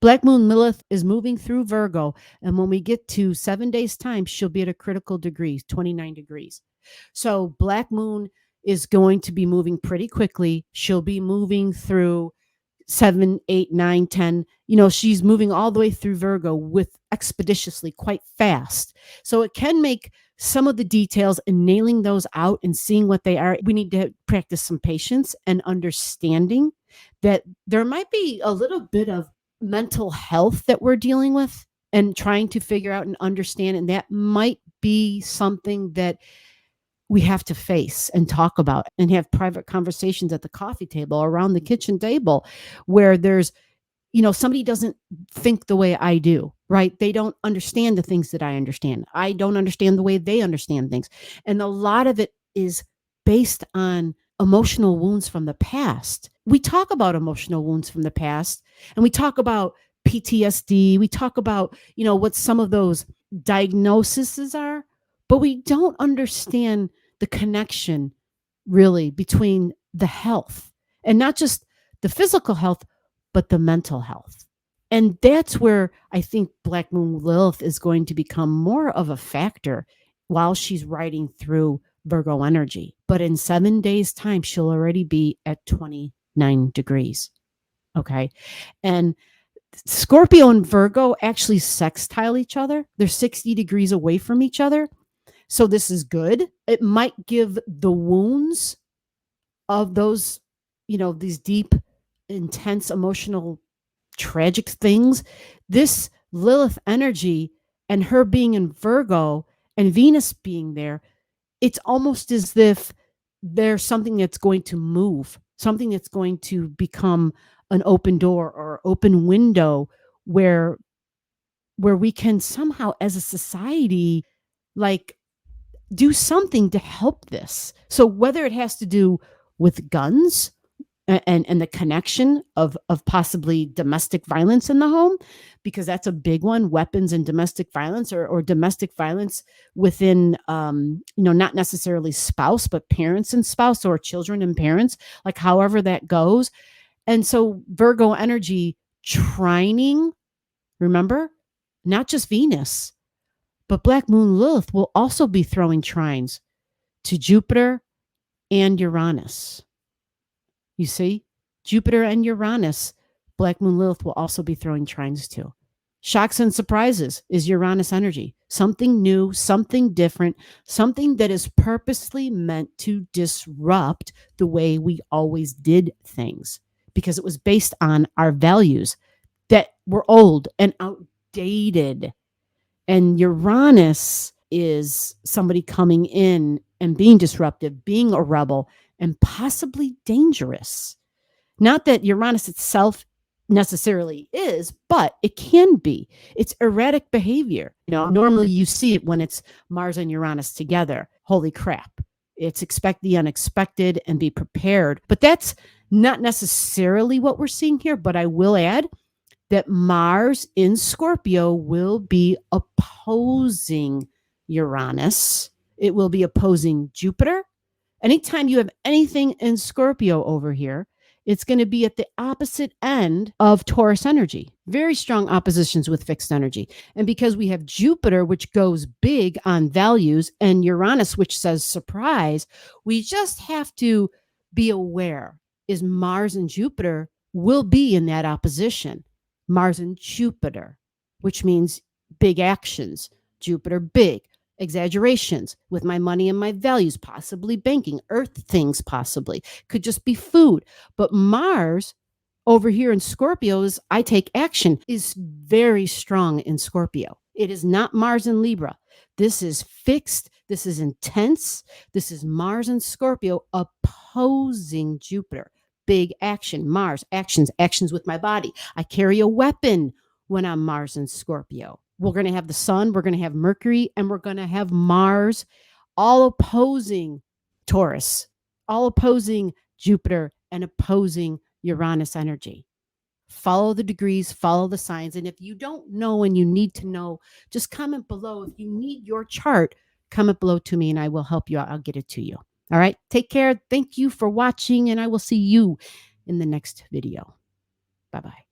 Black Moon Lilith is moving through Virgo. And when we get to 7 days time, she'll be at a critical degree, 29 degrees. So Black Moon is going to be moving pretty quickly. She'll be moving through 7, 8, 9, 10. She's moving all the way through Virgo with expeditiously, quite fast. So it can make some of the details and nailing those out and seeing what they are. We need to practice some patience and understanding that there might be a little bit of mental health that we're dealing with and trying to figure out and understand. And that might be something that we have to face and talk about and have private conversations at the coffee table or around the kitchen table where there's, somebody doesn't think the way I do, right? They don't understand the things that I understand. I don't understand the way they understand things. And a lot of it is based on emotional wounds from the past. We talk about emotional wounds from the past and we talk about PTSD. We talk about, what some of those diagnoses are, but we don't understand the connection really between the health and not just the physical health, but the mental health. And that's where I think Black Moon Lilith is going to become more of a factor while she's riding through Virgo energy. But in 7 days time, she'll already be at 29 degrees. Okay. And Scorpio and Virgo actually sextile each other. They're 60 degrees away from each other. So this is good. It might give the wounds of those, these deep, intense, emotional, tragic things. This Lilith energy and her being in Virgo and Venus being there, it's almost as if there's something that's going to move, something that's going to become an open door or open window where we can somehow as a society, do something to help this. So whether it has to do with guns and the connection of possibly domestic violence in the home, because that's a big one, weapons and domestic violence or domestic violence within, not necessarily spouse, but parents and spouse or children and parents, however that goes. And so Virgo energy trining, remember, not just Venus, but Black Moon Lilith will also be throwing trines to Jupiter and Uranus. You see, Jupiter and Uranus, Black Moon Lilith will also be throwing trines to. Shocks and surprises is Uranus energy. Something new, something different, something that is purposely meant to disrupt the way we always did things because it was based on our values that were old and outdated. And Uranus is somebody coming in and being disruptive, being a rebel, and possibly dangerous. Not that Uranus itself necessarily is, but it can be. It's erratic behavior. Normally you see it when it's Mars and Uranus together. Holy crap. It's expect the unexpected and be prepared. But that's not necessarily what we're seeing here. But I will add that Mars in Scorpio will be opposing Uranus. It will be opposing Jupiter. Anytime you have anything in Scorpio over here, it's going to be at the opposite end of Taurus energy. Very strong oppositions with fixed energy. And because we have Jupiter, which goes big on values, and Uranus, which says surprise, we just have to be aware is Mars and Jupiter will be in that opposition. Mars and Jupiter, which means big actions. Jupiter, big. Exaggerations with my money and my values, possibly banking, earth things, possibly. Could just be food. But Mars over here in Scorpio is I take action is very strong in Scorpio. It is not Mars in Libra. This is fixed. This is intense. This is Mars and Scorpio opposing Jupiter. Big action. Mars, actions with my body. I carry a weapon when I'm Mars and Scorpio. We're going to have the sun, we're going to have Mercury, and we're going to have Mars all opposing Taurus, all opposing Jupiter, and opposing Uranus energy. Follow the degrees, follow the signs. And if you don't know and you need to know, just comment below. If you need your chart, comment below to me and I will help you out. I'll get it to you. All right. Take care. Thank you for watching, and I will see you in the next video. Bye-bye.